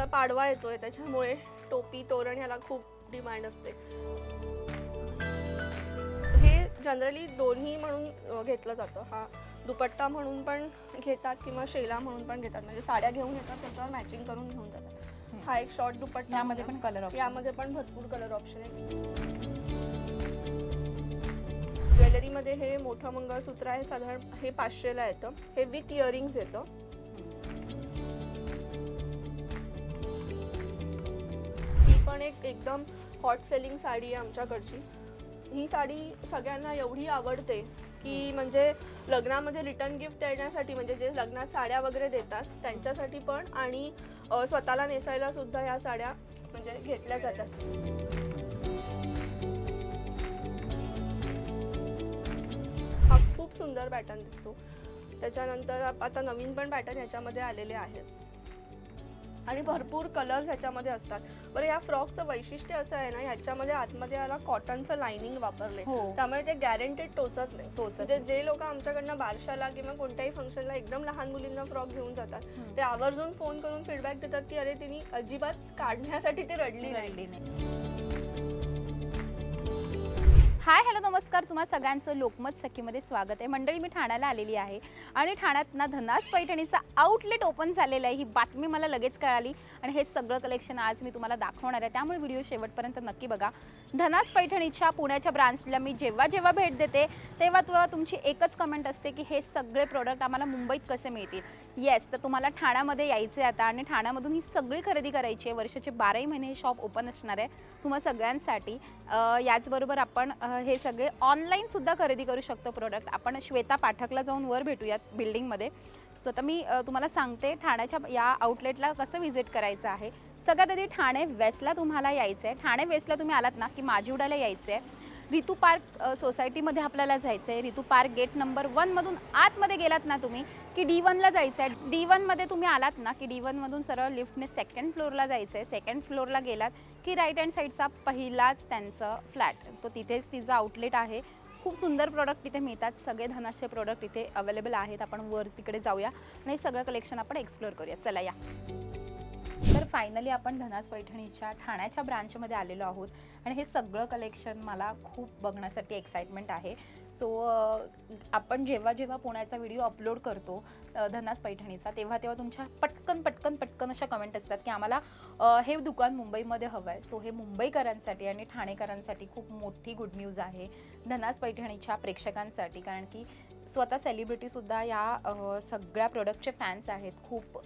पाडवा येतोय त्याच्यामुळे टोपी तोरण ह्याला खूप डिमांड असते. हे जनरली दोन्ही म्हणून घेतलं जातं. हा दुपट्टा म्हणून पण घेतात किंवा शेला म्हणून पण घेतात. म्हणजे साड्या घेऊन येतात त्याच्यावर मॅचिंग करून घेऊन जातात. हा एक शॉर्ट दुपट्टा, यामध्ये पण कलर ऑप्शन, यामध्ये पण भरपूर कलर ऑप्शन आहे. ज्वेलरीमध्ये हे मोठं मंगळसूत्र आहे, साधारण हे 500ला येतं. हे विथ इयरिंग्स येतं. ही पण एक एकदम हॉट सेलिंग साडी आहे आमच्याकडची. ही साडी सगळ्यांना एवढी आवडते की म्हणजे लग्नामध्ये रिटर्न गिफ्ट देण्यासाठी, म्हणजे जे लग्नात साड्या वगैरे देतात त्यांच्यासाठी पण, आणि स्वतःला नेसायला सुद्धा ह्या साड्या म्हणजे घेतल्या जातात. हा खूप सुंदर पॅटर्न दिसतो. त्याच्यानंतर आता नवीन पण पॅटर्न ह्याच्यामध्ये आलेले आहेत आणि भरपूर कलर्स ह्याच्यामध्ये असतात. बरं, या फ्रॉकचं वैशिष्ट्य असं आहे ना, ह्याच्यामध्ये आतमध्ये याला कॉटनचं लाइनिंग वापरले, त्यामुळे ते गॅरंटेड टोचत नाही. म्हणजे जे लोक आमच्याकडनं बारशाला किंवा कोणत्याही फंक्शनला एकदम लहान मुलींना फ्रॉक घेऊन जातात, ते आवर्जून फोन करून फीडबॅक देतात की अरे तिने अजिबात काढण्यासाठी ती रडली नाही. हाय हॅलो नमस्कार, तुम्हा सगळ्यांचं लोकमत सखीमध्ये स्वागत आहे. मंडळी, मी ठाण्याला आलेली आहे आणि ठाण्यात ना धनास पैठणीचा आउटलेट ओपन झालेला आहे. ही बातमी मला लगेच कळाली आणि हे सगळं कलेक्शन आज मी तुम्हाला दाखवणार आहे, त्यामुळे व्हिडिओ शेवटपर्यंत नक्की बघा. धनास पैठणीच्या पुण्याच्या ब्रांचला मी जेव्हा भेट देते तेव्हा तुमची एकच कमेंट असते की हे सगळे प्रोडक्ट आम्हाला मुंबईत कसे मिळतील. येस, तर तुम्हाला ठाण्यामध्ये यायचे आता आणि ठाण्यामधून ही सगळी खरेदी करायची आहे. वर्षाचे 12ही महिने हे शॉप ओपन असणार आहे तुम्हा सगळ्यांसाठी. याचबरोबर आपण हे सगळे ऑनलाईन सुद्धा खरेदी करू शकतो प्रोडक्ट. आपण श्वेता पाठकला जाऊन वर भेटूयात बिल्डिंगमध्ये. सो आता मी तुम्हाला सांगते ठाण्याच्या या आउटलेटला कसं व्हिजिट करायचं आहे. सगळ्यात आधी ठाणे वेस्टला तुम्हाला यायचं आहे. ठाणे वेस्टला तुम्ही आलात ना की माजिवड्याला यायचं आहे. रितू पार्क सोसायटीमध्ये आपल्याला जायचं आहे. रितू पार्क गेट नंबर 1मधून आतमध्ये गेलात ना तुम्ही की D1ला जायचं आहे. D1मध्ये तुम्ही आलात ना की D1मधून सरळ लिफ्टने सेकंड फ्लोअरला जायचं आहे. सेकंड फ्लोअरला गेलात की राईट हँड साईडचा पहिलाच त्यांचं फ्लॅट, तो तिथेच तिचं आउटलेट आहे. खूप सुंदर प्रोडक्ट तिथे मिळतात. सगळे धनासचे प्रोडक्ट इथे अवेलेबल आहेत. आपण वर तिकडे जाऊया आणि सगळं कलेक्शन आपण एक्सप्लोअर करूया. चला या. तर फायनली आपण धनास पैठणीच्या ठाण्याच्या ब्रांचमध्ये आलेलो आहोत आणि हे सगळं कलेक्शन मला खूप बघण्यासाठी एक्साइटमेंट आहे. सो आपण जेव्हा पुण्याचा व्हिडिओ अपलोड करतो धनास पैठणीचा, तेव्हा तुमच्या पटकन अशा कमेंट असतात की आम्हाला हे दुकान मुंबईमध्ये हवं आहे. सो हे मुंबईकरांसाठी आणि ठाणेकरांसाठी खूप मोठी गुड न्यूज आहे धनास पैठणीच्या प्रेक्षकांसाठी, कारण की स्वतः सेलिब्रिटीसुद्धा या सगळ्या प्रोडक्टचे फॅन्स आहेत. खूप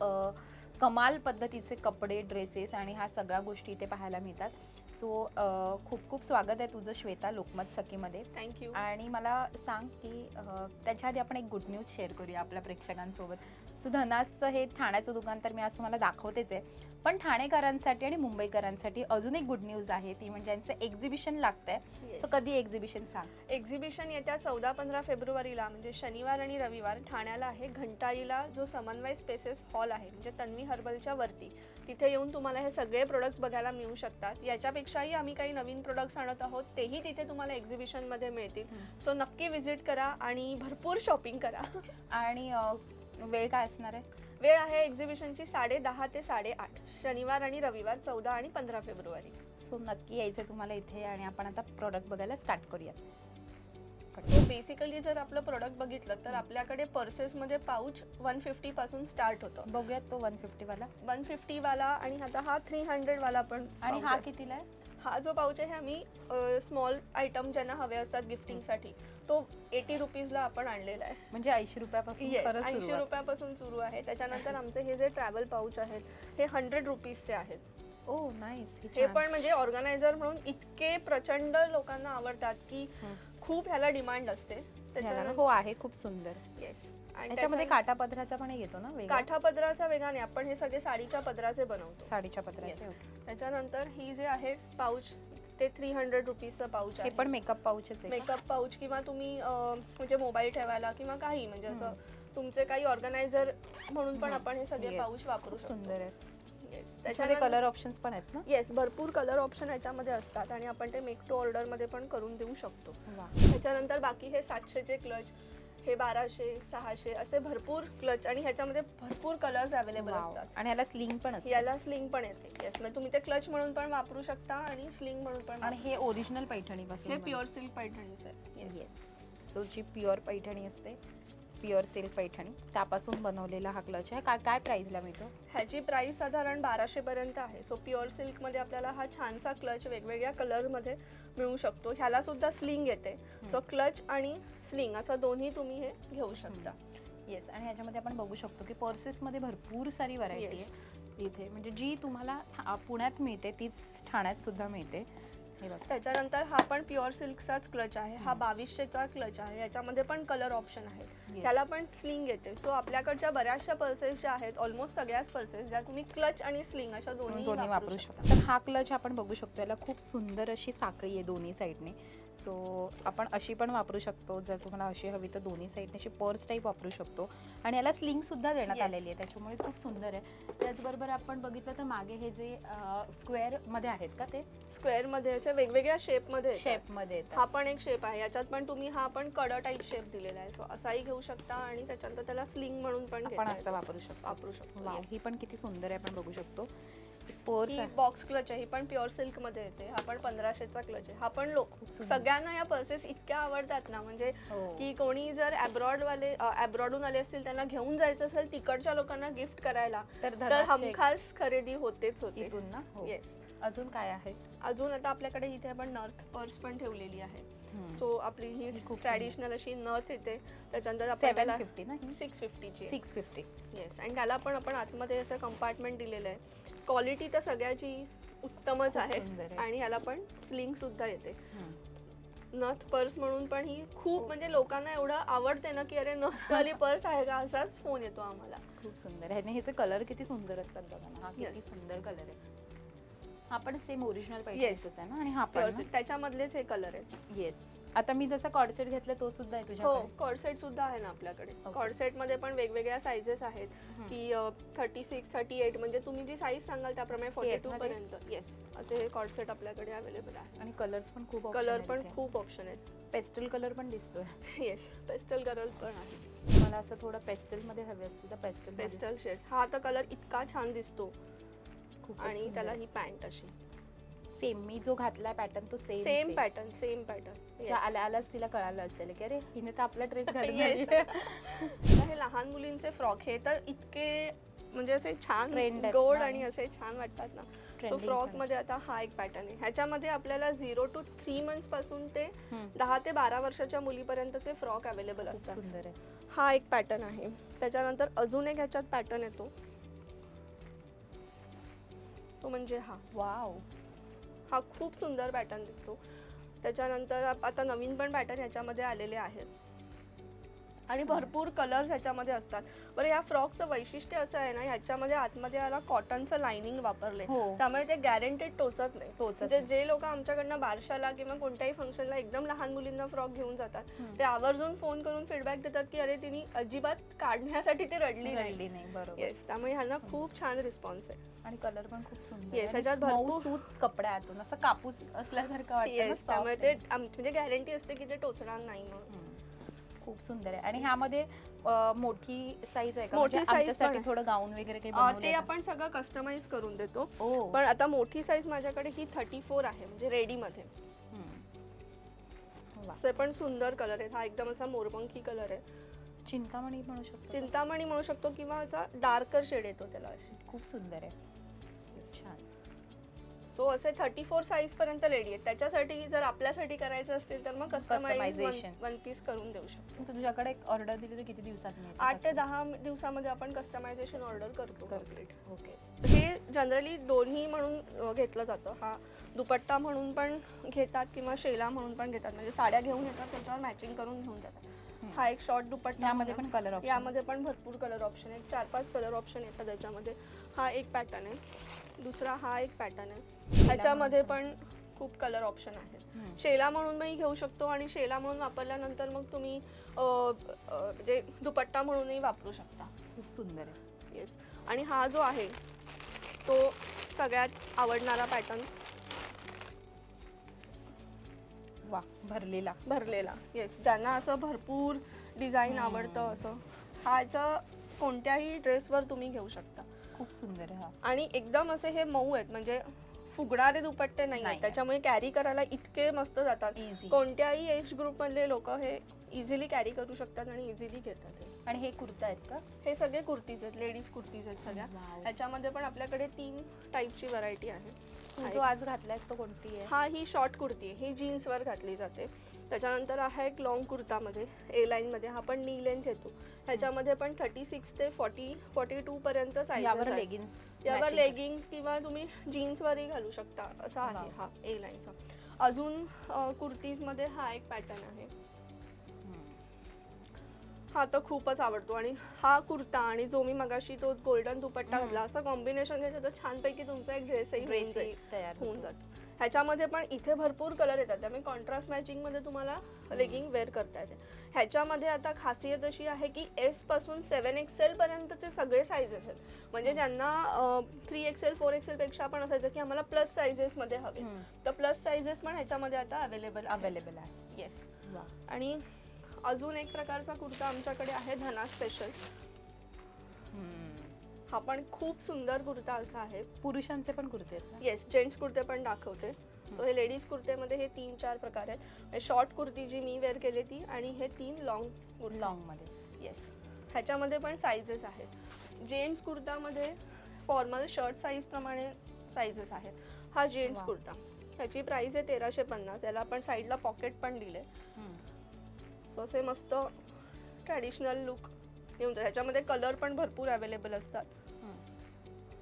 कमाल पद्धतीचे कपडे, ड्रेसेस आणि ह्या सगळ्या गोष्टी इथे पाहायला मिळतात. सो खूप स्वागत आहे तुझं श्वेता लोकमत सखीमध्ये. थँक्यू. आणि मला सांग की त्याच्या आधी आपण एक गुड न्यूज शेअर करूया आपल्या प्रेक्षकांसोबत. सो धनासचं हे ठाण्याचं दुकान तर मी असं मला दाखवतेच आहे, पण ठाणेकरांसाठी आणि मुंबईकरांसाठी अजून एक गुड न्यूज आहे, ती म्हणजे यांचं एक्झिबिशन लागतंय. सो कधी एक्झिबिशन सांग. एक्झिबिशन येत्या 14-15 फेब्रुवारीला म्हणजे शनिवार आणि रविवार ठाण्याला आहे. घंटाळीला जो समन्वय स्पेसेस हॉल आहे म्हणजे तन्वी हर्बलच्या वरती, तिथे येऊन तुम्हाला हे सगळे प्रोडक्ट्स बघायला मिळू शकतात. याच्यापेक्षाही आम्ही काही नवीन प्रोडक्ट्स आणत आहोत, तेही तिथे तुम्हाला एक्झिबिशनमध्ये मिळतील. सो नक्की व्हिजिट करा आणि भरपूर शॉपिंग करा. आणि वेळ काय असणार आहे? वेळ आहे एक्झिबिशनची 10:30 ते 8:30, शनिवार आणि रविवार 14 आणि 15 फेब्रुवारी. सो नक्की यायचं तुम्हाला इथे आणि आपण आता प्रोडक्ट बघायला स्टार्ट करूयात. बेसिकली जर आपलं प्रोडक्ट बघितलं तर आपल्याकडे पर्सेसमध्ये पाऊच 150 पासून स्टार्ट होतं. बघूयात तो 150 वाला. 150 वाला आणि आता हा 300 वाला पण. आणि हा कितीला आहे? हा जो पाऊच आहे आम्ही स्मॉल आयटम ज्यांना हवे असतात गिफ्टिंगसाठी, तो 80 रुपीजला आपण आणलेला आहे. म्हणजे 80 रुपयापासून 80 रुपयापासून सुरू आहे. त्याच्यानंतर आमचे हे जे ट्रॅव्हल पाऊच आहेत हे 100 रुपीजचे आहेत. ओ नाईस. हे पण म्हणजे ऑर्गनायझर म्हणून इतके प्रचंड लोकांना आवडतात की खूप ह्याला डिमांड असते. हो आहे, खूप सुंदर. येस. आणि त्यामध्ये काठा पदराचा पण येतो ना? काठा पदराचा वेगळा नाही, आपण हे सगळे साडीच्या पदराचे बनवतो. साडीच्या पदराचे. त्याच्यानंतर ही जे आहे पाऊच ते 300 रुपीजचं पाऊच आहे. हे पण मेकअप पाऊचच आहे. मेकअप पाऊच किंवा तुम्ही म्हणजे मोबाईल ठेवायला किंवा काही म्हणजे असं तुमचे काही ऑर्गनायझर म्हणून पण आपण हे सगळे पाऊच वापरू शकतो. सुंदर आहे. त्याच्यामध्ये कलर ऑप्शन्स पण आहेत ना? येस, भरपूर कलर ऑप्शन याच्यामध्ये असतात आणि आपण ते मेक टू ऑर्डर मध्ये पण करून देऊ शकतो. वाह. त्याच्यानंतर बाकी हे 700चे क्लच, हे 1200 600 असे भरपूर क्लच आणि ह्याच्यामध्ये भरपूर कलर्स अवेलेबल वाव. असतात. आणि ह्याला स्लिंग पण असते याला स्लिंग पण येते. येस, म्हणजे तुम्ही ते क्लच म्हणून पण वापरू शकता आणि स्लिंग म्हणून पण आणि हे ओरिजिनल पैठणी पासून हे प्युअर सिल्क पैठणीचं आहे. येस. सो जी प्युअर पैठणी असते, प्युअर सिल्क पैठणी, त्यापासून बनवलेला हा क्लच आहे. काय काय प्राइसला मिळतो? ह्याची प्राइस साधारण 1200 पर्यंत आहे. सो प्युअर सिल्क मध्ये आपल्याला हा छानसा क्लच वेगवेगळ्या कलर मध्ये मिळू शकतो. ह्याला सुद्धा स्लिंग येते. सो क्लच आणि स्लिंग असं दोन्ही तुम्ही हे घेऊ शकता. येस. आणि ह्याच्यामध्ये आपण बघू शकतो की पर्सेसमध्ये भरपूर सारी व्हरायटी आहे इथे, म्हणजे जी तुम्हाला पुण्यात मिळते तीच ठाण्यात सुद्धा मिळते. हे बघा. त्याच्यानंतर हा पण प्युअर सिल्कचाच क्लच आहे. हा 2200चा क्लच आहे. याच्यामध्ये पण कलर ऑप्शन आहेत. Yes. त्याला पण स्लिंग येते. सो आपल्याकडच्या बऱ्याचशा पर्सेस ज्या आहेत, ऑलमोस्ट सगळ्याच पर्सेस ज्या तुम्ही क्लच आणि स्लिंग अशा दोन्ही वापरू शकतो. तर हा क्लच आपण बघू शकतो, याला खूप सुंदर अशी साखळी आहे दोन्ही साईडने. सो आपण अशी पण वापरू शकतो, जर तुम्हाला अशी हवी तर दोन्ही साईडने अशी पर्स टाईप वापरू शकतो. आणि याला स्लिंग सुद्धा देण्यात Yes. आलेली आहे, त्याच्यामुळे खूप सुंदर आहे. त्याचबरोबर आपण बघितलं तर मागे हे जे स्क्वेअर मध्ये आहेत का, ते स्क्वेअर मध्ये अशा वेगवेगळ्या शेप मध्ये शेप मध्ये येतात. हा पण एक शेप आहे. याच्यात पण तुम्ही हा पण कडा टाईप शेप दिलेला आहे. सो असाही घेऊ शकता आणि त्याच्यानंतर त्याला स्लिंग म्हणून पण आपण घेता असं येतं. वापरू शकतो. वापरू शकतो. Wow, Yes. ही पण किती सुंदर आहे, आपण बघू शकतो. पर्स ही बॉक्स क्लच आहे. ही पण प्युअर सिल्क मध्ये येते. हा पण 1500चा क्लच आहे. हा पण सुंदर. सगळ्यांना या पर्सेस इतक्या आवडतात ना, म्हणजे हो. की कोणी जर अब्रॉडहून आले असतील, त्यांना घेऊन जायचं असेल तिकडच्या लोकांना गिफ्ट करायला, तर धनासचे हमखास खरेदी होतेच होते. इथून ना. हो. येस. अजून काय आहे? अजून आता आपल्याकडे इथे आपण नर्थ पर्स पण ठेवलेली आहे. हम्म. सो आपली ही ही खूप ट्रॅडिशनल अशी नथ येते. त्याच्यानंतर आपल्याला 750 ना ही? 650ची 650. येस. आणि त्याला पण आपण आतमध्ये असं कंपार्टमेंट दिलेलं आहे. क्वालिटी तर सगळ्याची उत्तमच खूप आहे. सुंदर आहे. आणि याला पण स्लिंग सुद्धा येते. हम्म. नथ पर्स म्हणून पण ही खूप म्हणजे लोकांना एवढं आवडते ना, की अरे नथवाली पर्स आहे का, असाच फोन येतो आम्हाला. खूप सुंदर आहे. आणि ह्याचे कलर किती सुंदर असतात बघा ना. हा किती Yes. सुंदर कलर आहे. हा पण सेम ओरिजिनल Yes. पैठणीचाच आहे ना. आणि हा प्युअर पण त्याच्यामधलेच हे कलर आहेत. येस. आता मी जसा कॉर्डसेट घेतला तो सुद्धा आहे हो, तुझ्याकडे? कॉर्डसेट सुद्धा आहे ना आपल्याकडे. Okay. कॉर्डसेट मध्ये पण वेगवेगळ्या साईजेस आहेत, की 36 38 म्हणजे तुम्ही जी साईज सांगाल त्याप्रमाणे 42 मध्ये? पर्यंत. येस, असे हे कॉर्डसेट आपल्याकडे अवेलेबल आहे. आणि कलर्स पण खूप कलर पण खूप ऑप्शन आहेत. पेस्टल कलर पण दिसतोय. येस, पेस्टल कलर पण आहे. मला असं थोडं पेस्टल मध्ये हवे असते तर पेस्टल पेस्टल शेड हा आता कलर इतका छान दिसतो. खूप आणि त्याला ही पॅन्ट अशी सेम मी जो घातलाय पॅटर्न तो सेम सेम पॅटर्न. आल्याच तिला कळालं असेल की अरे हिने तर आपला ड्रेस Yes. घालून हे लहान मुलींचे फ्रॉक हे तर इतके म्हणजे असे छान Trend आहेत गोड ना. आणि असे छान वाटतात ना. सो Trending फ्रॉक पण. मध्ये आता हा एक पॅटर्न आहे. ह्याच्यामध्ये आपल्याला 0 to 3 मंथ्स पासून ते हम्म. 10 ते 12 वर्षाच्या मुलीपर्यंतचे फ्रॉक अवेलेबल खूप असतात. सुंदर आहे. हा एक पॅटर्न आहे. त्याच्यानंतर अजून एक ह्याच्यात पॅटर्न येतो, तो म्हणजे वाव. हा खूप सुंदर पॅटर्न दिसतो. त्याच्यानंतर आता नवीन पण पॅटर्न ह्याच्यामध्ये आलेले आहेत आणि भरपूर कलर्स ह्याच्यामध्ये असतात. बरं, या फ्रॉकचं वैशिष्ट्य असं आहे ना, ह्याच्यामध्ये आतमध्ये याला कॉटनचं लाइनिंग वापरले, हो. त्यामुळे ते गॅरंटेड टोचत नाही. टोचत म्हणजे नाही. जे लोक आमच्याकडनं बारशाला किंवा कोणत्याही फंक्शनला एकदम लहान मुलींना फ्रॉक घेऊन जातात, हम्म. ते आवर्जून फोन करून फीडबॅक देतात की अरे तिने अजिबात काढण्यासाठी ते रडली नाही. रडली नाही. बरोबर. येस, त्यामुळे ह्यांना सुंदर. खूप छान रिस्पॉन्स आहे. आणि कलर पण खूप सुंदर Yes, आहे. ह्याच्यात आणि मऊ भरपूर- सूत कपड्यातून असं कापूस असल्यासारखं वाटतं ना, येस, soft त्यामुळे ते आहे. म्हणजे गॅरंटी असते की ते टोचणार नाही म्हणून. हम्म. खूप सुंदर आहे. आणि ह्यामध्ये मोठी साईज आहे का? मोठी म्हणजे size आमच्यासाठी पण आहे. थोडं गाऊन वगैरे काही ते बनवलंय का? आपण सगळं कस्टमाइज करून देतो. ओ. पण आता मोठी साईज माझ्याकडे ही 34 आहे, म्हणजे रेडी मध्ये. हम्म. वा. असे पण सुंदर कलर आहे. हा एकदम असा मोरपंखी कलर आहे. चिंतामणी म्हणू शकतो. चिंतामणी म्हणू शकतो किंवा असा डार्कर शेड येतो त्याला अशी. खूप सुंदर आहे. छान. सो असे 34 साईज पर्यंत रेडी आहेत. त्याच्यासाठी जर आपल्यासाठी करायचं असतील तर मग कस्टमाइज Customization. वन पीस करून देऊ शकतो. तुझ्याकडे ऑर्डर दिली तर किती दिवसात मिळते? 8 ते 10 दिवसामध्ये आपण कस्टमायझेशन ऑर्डर करतो. करतो. ओके. हे जनरली दोन्ही म्हणून घेतलं जातं. हा दुपट्टा म्हणून पण घेतात किंवा शेला म्हणून पण घेतात. म्हणजे साड्या घेऊन येतात, त्याच्यावर मॅचिंग करून घेऊन जातात. हा एक शॉर्ट दुपट्टा. यामध्ये पण कलर ऑप्शन. यामध्ये पण भरपूर कलर ऑप्शन आहेत. 4-5 कलर ऑप्शन येतात त्याच्यामध्ये. हा एक पॅटर्न आहे. दुसरा हा एक पॅटर्न आहे. ह्याच्यामध्ये पण खूप कलर ऑप्शन आहेत. शेला म्हणून मी घेऊ शकतो आणि शेला म्हणून वापरल्यानंतर मग तुम्ही म्हणजे दुपट्टा म्हणूनही वापरू शकता. खूप सुंदर आहे. येस. आणि हा जो आहे तो सगळ्यात आवडणारा पॅटर्न, वा. भरलेला. भरलेला. येस, ज्यांना असं भरपूर डिझाईन आवडतं असं ह्याचं कोणत्याही ड्रेसवर तुम्ही घेऊ शकता. खूप सुंदर आहे हा. आणि एकदम असे हे मऊ आहेत, म्हणजे फुगणारे दुपट्टे नाही आहेत, त्याच्यामुळे कॅरी करायला इतके मस्त जातात. Easy. कोणत्याही एज ग्रुप मधले लोक हे इझिली कॅरी करू शकतात आणि इझिली घेतात. आणि हे कुर्ता आहेत का? हे सगळे कुर्तीज आहेत, लेडीज कुर्तीज आहेत सगळ्या. Wow. ह्याच्यामध्ये पण आपल्याकडे 3 टाईपची व्हरायटी आहे. तू जो आज घातलाय तो कोणती आहे? हा ही शॉर्ट कुर्ती आहे, ही जीन्सवर घातली जाते. त्याच्यानंतर हा एक लॉंग कुर्तामध्ये ए लाईनमध्ये, हा पण नी लेंथ येतो. ह्याच्यामध्ये पण 36 ते 42 पर्यंत साईज. यावर लेगिन्स, यावर लेगिंग्स किंवा तुम्ही जीन्सवरही घालू शकता असा आहे हा ए लाईनचा. अजून कुर्तीजमध्ये हा एक पॅटर्न आहे, हा तर खूपच आवडतो. आणि हा कुर्ता आणि जो मी मगाशी तो गोल्डन दुपट्टा घातला, असं कॉम्बिनेशन घ्यायचं तर छानपैकी तुमचा एक ड्रेसही तयार होऊन जातो. ह्याच्यामध्ये पण इथे भरपूर कलर येतात, त्यामुळे कॉन्ट्रास्ट मॅचिंग मध्ये तुम्हाला लेगिंग वेअर करता येते. ह्याच्यामध्ये आता खासियत अशी आहे की S पासून 7XL पर्यंतचे सगळे साईजेस आहेत. म्हणजे ज्यांना 3XL 4XL पेक्षा पण असायचं की आम्हाला प्लस साईजेस मध्ये हवे, तर प्लस साईजेस पण ह्याच्यामध्ये आता अवेलेबल आहे. येस. आणि अजून एक प्रकारचा कुर्ता आमच्याकडे आहे, धना स्पेशल. हा पण खूप सुंदर कुर्ता असा आहे. पुरुषांचे पण कुर्ते आहेत ना? येस, जेंट्स कुर्ते पण दाखवते. सो हे लेडीज कुर्तेमध्ये हे 3-4 प्रकार आहेत. शॉर्ट कुर्ती जी मी वेअर केली ती, आणि हे 3 लॉंग मध्ये. येस, ह्याच्यामध्ये पण साईजेस आहेत. जेंट्स कुर्तामध्ये फॉर्मल शर्ट साईज प्रमाणे साईजेस आहेत. हा जेंट्स कुर्ता, ह्याची प्राइस आहे 1350. याला आपण साईडला पॉकेट पण दिले. सो असे मस्त ट्रॅडिशनल लुक येऊन जातात. ह्याच्यामध्ये कलर पण भरपूर अवेलेबल असतात.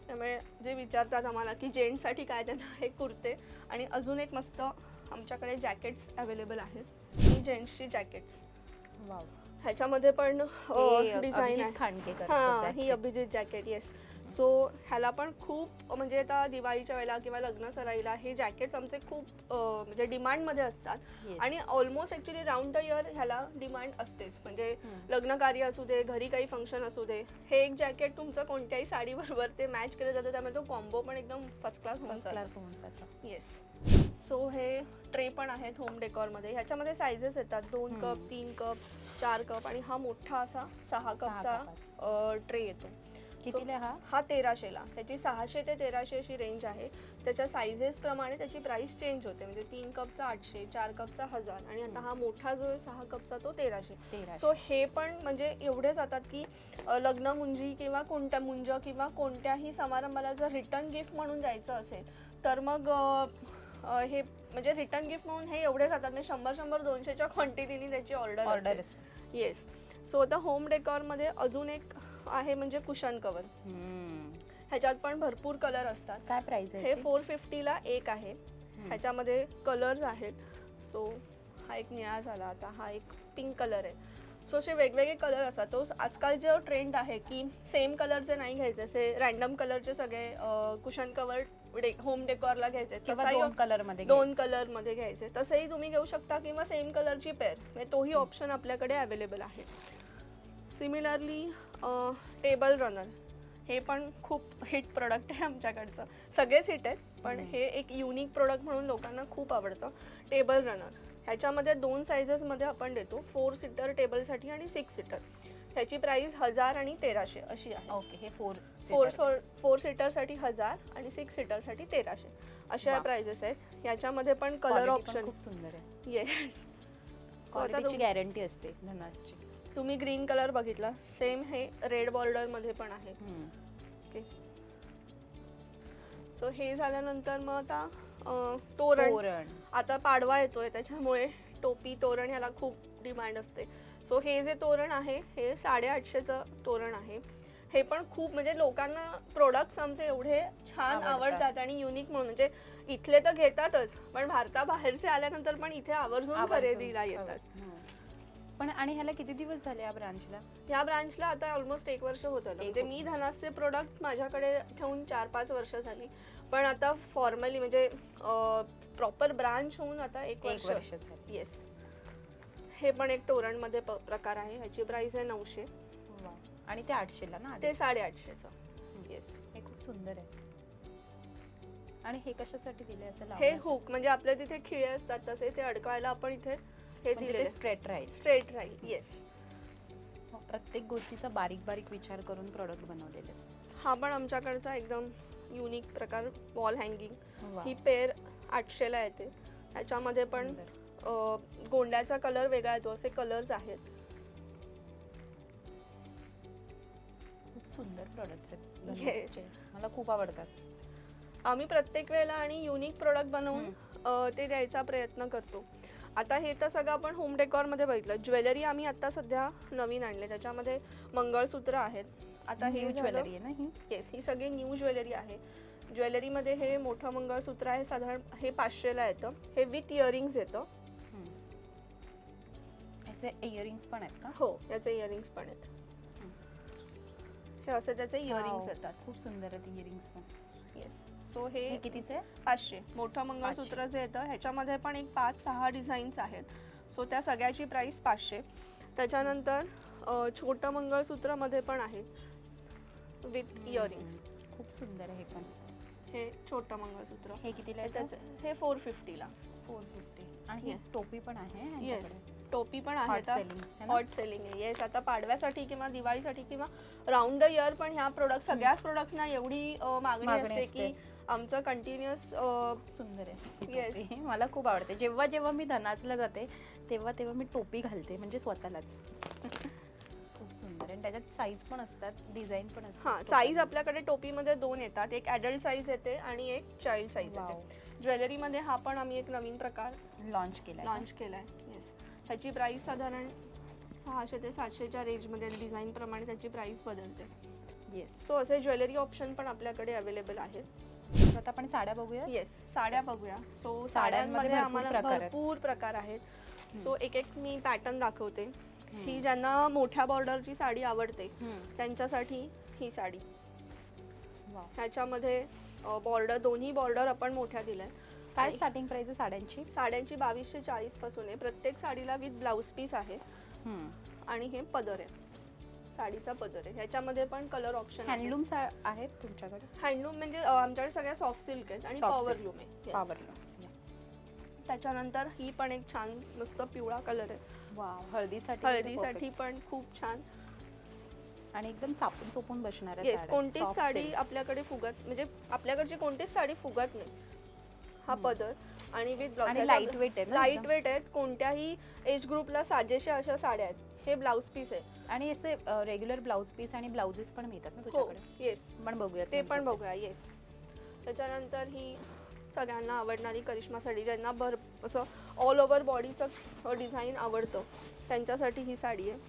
त्यामुळे जे विचारतात आम्हाला की जेंट्ससाठी काय, त्यांना हे कुर्ते. आणि अजून एक मस्त आमच्याकडे जॅकेट्स अवेलेबल आहेत, ही जेंट्सची जॅकेट्स. ह्याच्यामध्ये पण डिझाईन आहे. हां, ही अभिजित जॅकेट. येस. सो ह्याला पण खूप, म्हणजे आता दिवाळीच्या वेळेला किंवा लग्न सराईला हे जॅकेट्स आमचे खूप म्हणजे डिमांडमध्ये असतात. आणि almost actually round the year ह्याला डिमांड असतेच. म्हणजे लग्न कार्य असू दे, घरी काही फंक्शन असू दे, हे एक जॅकेट तुमचं कोणत्याही साडीबरोबर ते मॅच केलं जातं, त्यामुळे तो कॉम्बो पण एकदम फर्स्ट क्लास होऊन जातो. येस. सो हे ट्रे पण आहेत होम डेकॉरमध्ये. ह्याच्यामध्ये साईजेस येतात, 2 कप, 3 कप, 4 कप, आणि हा मोठा असा 6 कपचा ट्रे येतो. कितीला हा 1300ला. त्याची 600 ते 1300 अशी रेंज आहे. त्याच्या साईजेस प्रमाणे त्याची प्राइस चेंज होते. म्हणजे 3 कपचा 800, 4 कपचा 1000, आणि आता हा मोठा जो आहे 6 कपचा तो 1300. सो हे पण म्हणजे एवढे जातात की लग्न मुंजी किंवा कोणत्याही समारंभाला जर रिटर्न गिफ्ट म्हणून द्यायचं असेल तर मग हे म्हणजे रिटर्न गिफ्ट म्हणून हे एवढे जातात. म्हणजे 100-200च्या क्वांटिटीने त्याची ऑर्डर असते. येस. सो आता होम डेकॉरमध्ये अजून एक आहे, म्हणजे कुशन कवर. ह्याच्यात पण भरपूर कलर असतात. काय प्राइस आहे? हे 450ला एक आहे. ह्याच्यामध्ये कलर्स आहेत. सो हा एक निळा झाला, आता हा एक पिंक कलर आहे. सो असे वेगवेगळे कलर असतात. तो आजकाल जो ट्रेंड आहे की सेम कलरचे नाही घ्यायचे, असे रॅन्डम कलरचे सगळे कुशन कवर होम डेकॉरला घ्यायचे, 2 कलरमध्ये घ्यायचे, तसंही तुम्ही घेऊ शकता, किंवा सेम कलरची पेअर, म्हणजे तोही ऑप्शन आपल्याकडे अवेलेबल आहे. सिमिलरली टेबल रनर, हे पण खूप हिट प्रोडक्ट आहे आमच्याकडचं. सगळेच हिट आहेत, पण हे एक युनिक प्रोडक्ट म्हणून लोकांना खूप आवडतं. टेबल रनर ह्याच्यामध्ये 2 साईजेसमध्ये आपण देतो, 4 सीटर टेबलसाठी आणि 6 सीटर. ह्याची प्राइस 1000 आणि 1300 अशी आहे. ओके. हे 4 सीटरसाठी 1000 आणि 6 सीटरसाठी 1300 अशा प्राइजेस आहेत. याच्यामध्ये पण कलर ऑप्शन खूप सुंदर आहे. येस. क्वालिटीची गॅरंटी असते धनासची. तुम्ही ग्रीन कलर बघितला, सेम हे रेड बॉर्डर मध्ये पण आहे. ओके. सो हे झाल्यानंतर मग आता तोरण. आता पाडवा येतोय, त्याच्यामुळे टोपी तोरण ह्याला खूप डिमांड असते. सो हे जे तोरण आहे हे 850चं तोरण आहे. हे पण खूप, म्हणजे लोकांना प्रोडक्ट्स आमचे एवढे छान आवडतात आणि युनिक म्हणून, म्हणजे इथले तर घेतातच, पण भारताबाहेरचे आल्यानंतर पण इथे आवर्जून खरेदीला येतात. पण आणि ह्याला किती दिवस झाले या ब्रांचला? या ब्रांचला आता ऑलमोस्ट 1 वर्ष होत आलं. म्हणजे मी धनासचे प्रोडक्ट माझ्याकडे ठेवून 4-5 वर्ष झाली, पण आता फॉर्मली म्हणजे प्रॉपर ब्रांच होऊन आता 1 वर्ष झाली. येस. हे पण एक तोरण मध्ये प्रकार आहे. ह्याची प्राइस आहे 900. आणि ते 800ला ना? ते 850चं. येस. हे खूप सुंदर आहे. आणि हे कशासाठी दिले असं? हे हुक, म्हणजे आपल्या तिथे खिळे असतात तसे ते अडकवायला आपण इथे हे दिलेले. स्ट्रेट राहील. स्ट्रेट राहील. येस. प्रत्येक गोष्टीचा बारीक बारीक विचार करून प्रोडक्ट बनवलेले आहेत. हा पण आमच्याकडचा एकदम युनिक प्रकार वॉल हँगिंग. वा. ही पेर 800ला येते. ह्याच्यामध्ये पण सुंदर. गोंड्याचा कलर वेगळा येतो, असे कलर्स आहेत. खूप सुंदर प्रोडक्ट्स आहेत Yes. धनुषचे. मला खूप आवडतात. आम्ही प्रत्येक वेळेला आणि युनिक प्रोडक्ट बनवून ते द्यायचा प्रयत्न करतो. आता हे तर सगळं आपण होम डेकॉरमध्ये बघितलं. ज्वेलरी आम्ही आता सध्या नवीन आणले, त्याच्यामध्ये मंगळसूत्र आहेत. आता हे ज्वेलरी आहे ना ही? येस, ही सगळी न्यू ज्वेलरी आहे. ज्वेलरीमध्ये हे मोठं मंगळसूत्र आहे, साधारण हे 500ला येतं. हे विथ इयरिंग्स येतं. याचे इयरिंग्स पण आहेत का? हो, याचे इयरिंग्स पण आहेत. हे असे त्याचे इयरिंग्स Wow. येतात. खूप सुंदर आहेत इयरिंग्स पण. येस. सो हे हे कितीचे आहे? 500. मोठं मंगळसूत्र जे येतं ह्याच्यामध्ये पण एक 5-6 डिझाईन्स आहेत. सो त्या सगळ्याची प्राइस 500. त्याच्यानंतर छोटं मंगळसूत्रमध्ये पण आहे विथ इयरिंग्स. खूप सुंदर आहे हे पण. हे छोटं मंगळसूत्र हे कितीला आहे? त्याचे हे 450ला. 450. आणि ही Yeah. टोपी पण आहे येस, ह्यांच्याकडे. टोपी पण आहे. Hot selling, है ना? हॉट सेलिंग आहे. येस, आता पाडव्यासाठी किंवा दिवाळीसाठी किंवा राऊंड द इयर पण ह्या प्रोडक्ट सगळ्याच प्रोडक्ट्सना एवढी मागणी असते की आमचं कंटिन्युअस. सुंदर आहे ही Yes. टोपी. मला खूप आवडते. जेव्हा जेव्हा मी धनासला जाते तेव्हा तेव्हा मी टोपी घालते, म्हणजे स्वतःलाच. खूप सुंदर. आणि त्याच्यात साईज पण असतात, डिझाईन पण असतात. हां, साईज आपल्याकडे टोपीमध्ये 2 येतात. एक ॲडल्ट साईज येते आणि एक चाइल्ड साईज Wow. येते. ज्वेलरीमध्ये हा पण आम्ही एक नवीन प्रकार लॉन्च केला. लॉन्च केला आहे. येस, ह्याची प्राईस साधारण 600 ते 700च्या रेंजमध्ये, डिझाईन प्रमाणे त्याची प्राईस बदलते. येस. सो असे ज्वेलरी ऑप्शन पण आपल्याकडे अवेलेबल आहेत. आता आपण साड्या बघूया. येस, साड्या बघूया. सो साड्यांमध्ये साड्यांमध्ये भरपूर आम्हाला प्रकार आहेत. भरपूर प्रकार आहेत. सो एक एक मी पॅटर्न दाखवते. हम्म. ही ज्यांना मोठ्या बॉर्डरची साडी आवडते हम्म. त्यांच्यासाठी ही साडी. Wow. ह्याच्यामध्ये बॉर्डर, दोन्ही बॉर्डर आपण मोठ्या दिल्या. काय स्टार्टिंग प्राइस आहे साड्यांची? साड्यांची 2240 पासून आहे. प्रत्येक साडीला विथ ब्लाउज पीस आहे आणि हे पदर आहे, साडीचा पदर आहे. ह्याच्यामध्ये पण कलर ऑप्शन. हँडलूम आहेत तुमच्याकडे? हँडलूम म्हणजे आमच्याकडे सगळ्या सॉफ्ट सिल्क आहेत आणि Soft पॉवर silk. लूम आहे. Yes. पावरलूम. त्याच्यानंतर ही पण एक छान मस्त पिवळा कलर आहे. वाव, हळदीसाठी हळदीसाठी पण खूप छान. आणि एकदम चापून चोपून बसणार. येस, कोणतीच साडी आपल्याकडे फुगत, म्हणजे आपल्याकडची कोणतीच साडी फुगत नाही. हा पदर आणि विथ ब्लाउज. आणि लाईट वेट आहे ना? लाईट वेट आहेत. कोणत्याही एज ग्रुपला साजेशा अशा साड्या आहेत. हे ब्लाउज पीस आहे. आणि असे रेग्युलर ब्लाउज पीस आणि ब्लाउजेस पण मिळतात ना हो, तुझ्याकडे? येस, पण बघूया ते पण बघूया. येस, त्याच्यानंतर ही सगळ्यांना आवडणारी करिश्मा साडी, ज्यांना असं ऑल ओव्हर बॉडीचं डिझाईन आवडतं त्यांच्यासाठी ही साडी आहे.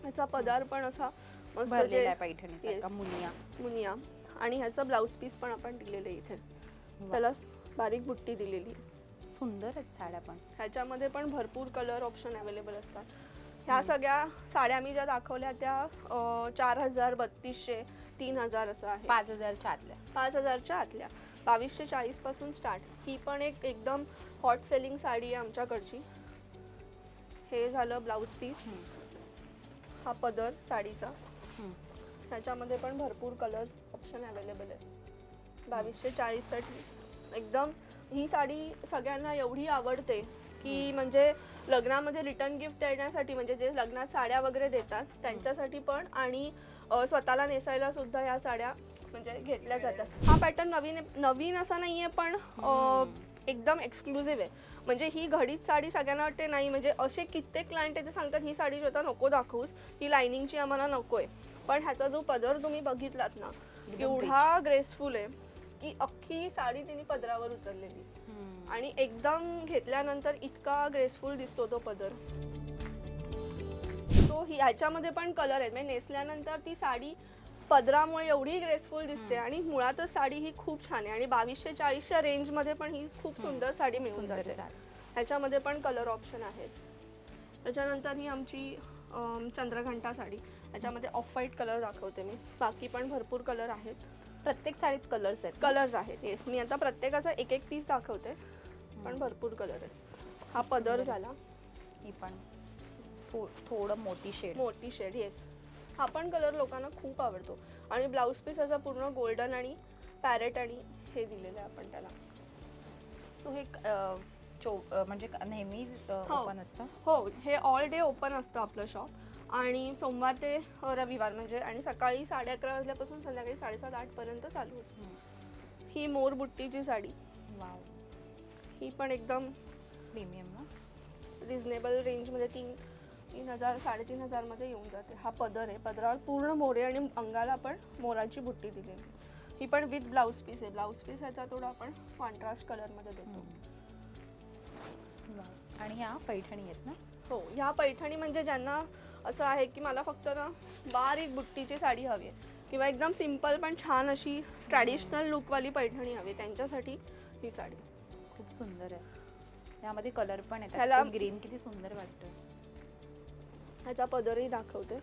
ह्याचा पदार पण असा मस्त भरलेला आहे पैठणीसारखा, Yes. मुनिया. मुनिया. आणि ह्याचं ब्लाउज पीस पण आपण दिलेलं आहे इथे. त्याला बारीक बुट्टी दिलेली. सुंदर आहेत साड्या पण. ह्याच्यामध्ये पण भरपूर कलर ऑप्शन अवेलेबल असतात. ह्या सगळ्या साड्या मी ज्या दाखवल्या त्या 4000, 3200, 3000 असं आहे. 5000च्या आतल्या. 5000च्या आतल्या. 2240 पासून स्टार्ट. ही पण एक एकदम हॉट सेलिंग साडी आहे आमच्याकडची. हे झालं ब्लाउज पीस. हा पदर साडीचा. ह्याच्यामध्ये पण भरपूर कलर्स ऑप्शन अवेलेबल आहेत. 2240 साठी एकदम ही साडी सगळ्यांना एवढी आवडते की म्हणजे लग्नामध्ये रिटर्न गिफ्ट देण्यासाठी, म्हणजे जे लग्नात साड्या वगैरे देतात त्यांच्यासाठी पण, आणि स्वतःला नेसायला सुद्धा ह्या साड्या म्हणजे घेतल्या जातात. हा पॅटर्न नवीन असा नाहीये, पण एकदम एक्सक्लुझिव्ह आहे. म्हणजे ही घडीत साडी सगळ्यांना वाटते नाही, म्हणजे असे कित्येक क्लायंट आहे ते सांगतात ही साडी स्वतः नको दाखवूस, ही लाइनिंगची आम्हाला नको आहे. पण ह्याचा जो पदर तुम्ही बघितलात ना, एवढा ग्रेसफुल आहे की अख्खी साडी तिने पदरावर उचललेली आणि एकदम घेतल्यानंतर इतका ग्रेसफुल दिसतो तो पदर. सो ह्याच्यामध्ये पण कलर आहेत. म्हणजे नेसल्यानंतर ती साडी पदरामुळे एवढी ग्रेसफुल दिसते आणि मुळातच साडी ही खूप छान आहे. आणि 2240च्या रेंजमध्ये पण ही खूप सुंदर साडी मिळून जाते. ह्याच्यामध्ये पण कलर ऑप्शन आहेत. त्याच्यानंतर ही आमची चंद्रघंटा साडी. ह्याच्यामध्ये ऑफ व्हाईट कलर दाखवते मी. बाकी पण भरपूर कलर आहेत. प्रत्येक साडीत कलर्स आहेत. कलर्स आहेत. येस, मी आता प्रत्येकाचा एक एक पीस दाखवते, पण भरपूर कलर आहेत. हा पदर झाला. ही पण थोडं मोठी शेड. येस, हा पण कलर लोकांना खूप आवडतो. आणि ब्लाऊज पीस असा पूर्ण गोल्डन आणि पॅरेट आणि हे दिलेलं आहे आपण त्याला. सो हे म्हणजे नेहमी ओपन असतं? हो, हे ऑल डे ओपन असतं आपलं शॉप. आणि सोमवार ते रविवार म्हणजे, आणि सकाळी 11:30 वाजल्यापासून संध्याकाळी 7:30-8 पर्यंत चालू असते. ही मोर बुट्टीची साडी, वाव, ही पण एकदम प्रीमियम ना. रिझनेबल रेंजमध्ये 3,000 3,500 मध्ये येऊन जाते. हा पदर आहे, पदरावर पूर्ण मोरे आणि अंगाला आपण मोराची बुट्टी दिलेली. ही पण विथ ब्लाऊज पीस आहे. ब्लाऊज पीस ह्याचा थोडा आपण कॉन्ट्रास्ट कलरमध्ये देतो. आणि ह्या पैठणी आहेत ना. हो, ह्या पैठणी म्हणजे ज्यांना असं आहे की मला फक्त ना बारीक बुट्टीची साडी हवी आहे किंवा एकदम सिंपल पण छान अशी ट्रॅडिशनल लुकवाली पैठणी हवी, त्यांच्यासाठी ही साडी खूप सुंदर आहे. यामध्ये कलर पण येतात. ह्याला ग्रीन किती सुंदर वाटतं. ह्याचा पदरही दाखवते.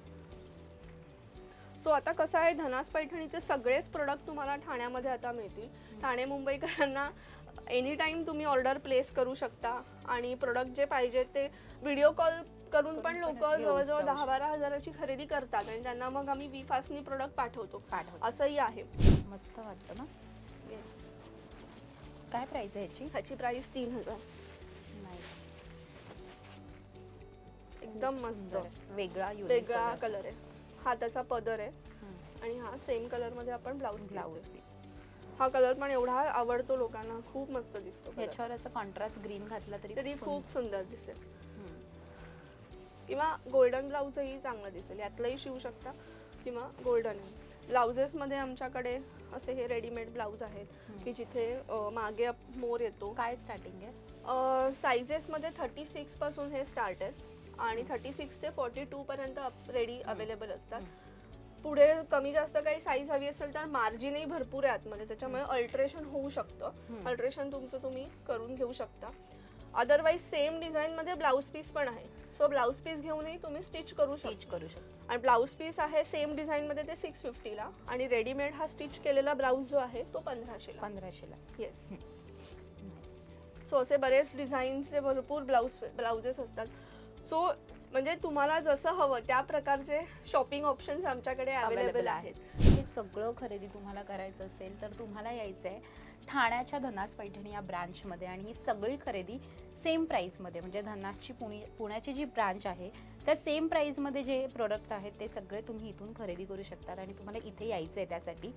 सो आता कसं आहे, धनास पैठणीचे सगळेच प्रोडक्ट तुम्हाला ठाण्यामध्ये आता मिळतील. ठाणे मुंबईकरांना एनी टाइम तुम्ही ऑर्डर प्लेस करू शकता आणि प्रोडक्ट जे पाहिजे ते व्हिडिओ कॉल करून पण लोक जवळजवळ 10-12 हजाराची खरेदी करतात आणि त्यांना मग आम्ही वीफास्टनी प्रोडक्ट पाठवतो. असंही आहे. मस्त वाटतं ना. येस. काय प्राइस आहे ह्याची? ह्याची प्राइस 3,000. एकदम मस्त वेगळा वेगळा कलर आहे. हा त्याचा पदर आहे आणि हा सेम कलर मध्ये आपण ब्लाऊज पीस. हा कलर पण एवढा आवडतो लोकांना, खूप मस्त दिसतो. याच्यावर असं कॉन्ट्रास्ट ग्रीन घातला तरी खूप सुंदर दिसेल. किंवा गोल्डन ब्लाऊजही चांगलं दिसेल. यातलंही शिवू शकता किंवा गोल्डन. ब्लाउजेस मध्ये आमच्याकडे असे हे रेडीमेड ब्लाऊज आहेत की जिथे मागे मोर येतो. काय स्टार्टिंग आहे? साइजेस मध्ये 36 पासून हे स्टार्ट आहे आणि 36 ते 42 पर्यंत रेडी अवेलेबल असतात. पुढे कमी जास्त काही साईज हवी असेल तर मार्जिनही भरपूर आहे आतमध्ये, त्याच्यामुळे अल्ट्रेशन होऊ शकतं. अल्ट्रेशन तुमचं तुम्ही करून घेऊ शकता. अदरवाईज सेम डिझाईन मध्ये ब्लाऊज पीस पण आहे. सो ब्लाऊज पीस घेऊनही तुम्ही स्टिच करू शकता. आणि ब्लाऊज पीस आहे सेम डिझाईन मध्ये ते 650 ला आणि रेडीमेड हा स्टिच केलेला ब्लाऊज जो आहे तो 1500 ला. येस. सो असे बरेच डिझाईनचे भरपूर ब्लाउजेस असतात. सो म्हणजे तुम्हाला जसं हवं त्या प्रकारचे शॉपिंग ऑप्शन्स आमच्याकडे अवेलेबल आहेत. हे सगळं खरेदी तुम्हाला करायचं असेल तर तुम्हाला यायचं आहे ठाण्याच्या धनास पैठणी या ब्रांचमध्ये आणि ही सगळी खरेदी सेम प्राईसमध्ये, म्हणजे धनासची पुण्याची जी ब्रांच आहे त्या सेम प्राईसमध्ये जे प्रोडक्ट आहेत ते सगळे तुम्ही इथून खरेदी करू शकतात. आणि तुम्हाला इथे यायचं आहे त्यासाठी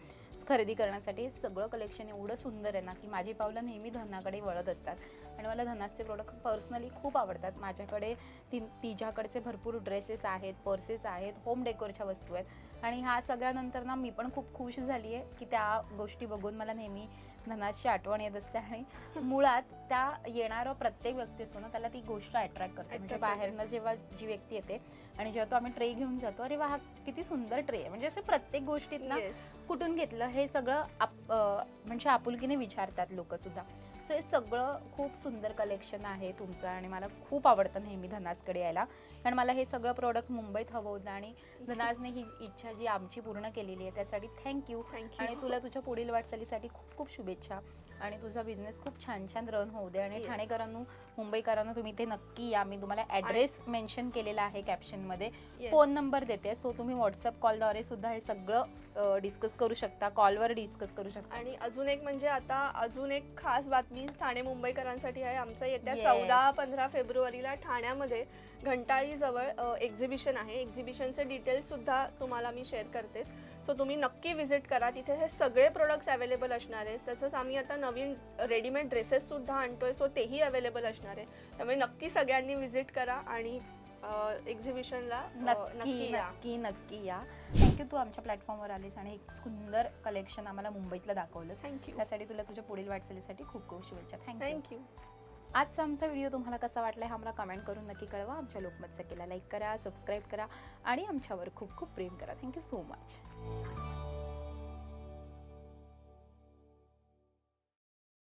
खरेदी करण्यासाठी. हे सगळं कलेक्शन एवढं सुंदर आहे ना की माझी पावलं नेहमी धनाकडे वळत असतात आणि मला धनासचे प्रोडक्ट पर्सनली खूप आवडतात. माझ्याकडे तिच्याकडचे भरपूर ड्रेसेस आहेत, पर्सेस आहेत, होम डेकोरच्या वस्तू आहेत आणि ह्या सगळ्यानंतर ना मी पण खूप खुश झाली आहे की त्या गोष्टी बघून मला नेहमी धनासची आठवण येत असते. आणि मुळात त्या येणारा प्रत्येक व्यक्ती असतो ना त्याला ती गोष्ट अट्रॅक्ट करते. म्हणजे बाहेरनं जेव्हा जी व्यक्ती येते आणि जेव्हा तो आम्ही ट्रे घेऊन जातो, अरे वा हा किती सुंदर ट्रे आहे, म्हणजे असं प्रत्येक गोष्टीत ना कुठून घेतलं हे सगळं म्हणजे आपुलकीने विचारतात लोक सुद्धा. सो हे सगळं खूप सुंदर कलेक्शन आहे तुमचं आणि मला खूप आवडतं नेहमी धनासकडे यायला, कारण मला हे सगळं प्रोडक्ट मुंबईत हवं होतं आणि धनासने ही इच्छा जी आमची पूर्ण केलेली आहे त्यासाठी थँक्यू. आणि तुला तुझ्या पुढील वाटचालीसाठी खूप खूप शुभेच्छा आणि तुझा बिझनेस खूप छान छान रन होऊ दे. आणि ठाणेकरांनो, मुंबईकरांनो तुम्ही ते नक्की या. मी तुम्हाला ॲड्रेस मेन्शन केलेला आहे कॅप्शनमध्ये, फोन नंबर देते. सो तुम्ही व्हॉट्सअप कॉलद्वारे सुद्धा हे सगळं डिस्कस करू शकता, कॉलवर डिस्कस करू शकता. आणि अजून एक म्हणजे आता अजून एक खास बातमी ठाणे मुंबईकरांसाठी आहे. आमचं येत्या 14-15 फेब्रुवारीला ठाण्यामध्ये घंटाळी जवळ एक्झिबिशन आहे. एक्झिबिशनचे डिटेल्स सुद्धा तुम्हाला मी शेअर करते. सो तुम्ही नक्की व्हिजिट करा. तिथे हे सगळे प्रोडक्ट्स अवेलेबल असणार आहेत. तसंच आम्ही आता नवीन रेडीमेड ड्रेसेस सुद्धा आणतोय, सो तेही अवेलेबल असणार आहे. त्यामुळे नक्की सगळ्यांनी व्हिजिट करा आणि एक्झिबिशनला नक्की या. थँक्यू, तू आमच्या प्लॅटफॉर्मवर आलीस आणि एक सुंदर कलेक्शन आम्हाला मुंबईतलं दाखवलं. थँक्यू. त्यासाठी तुला तुझ्या पुढील वाटचालीसाठी खूप खूप शुभेच्छा. थँक्यू. आजचा आमचा व्हिडिओ तुम्हाला कसा वाटला हे आम्हाला कमेंट करून नक्की कळवा. आमच्या लोकमत सखीला लाईक करा, सबस्क्राईब करा आणि आमच्यावर खूप खूप प्रेम करा. Thank you so much.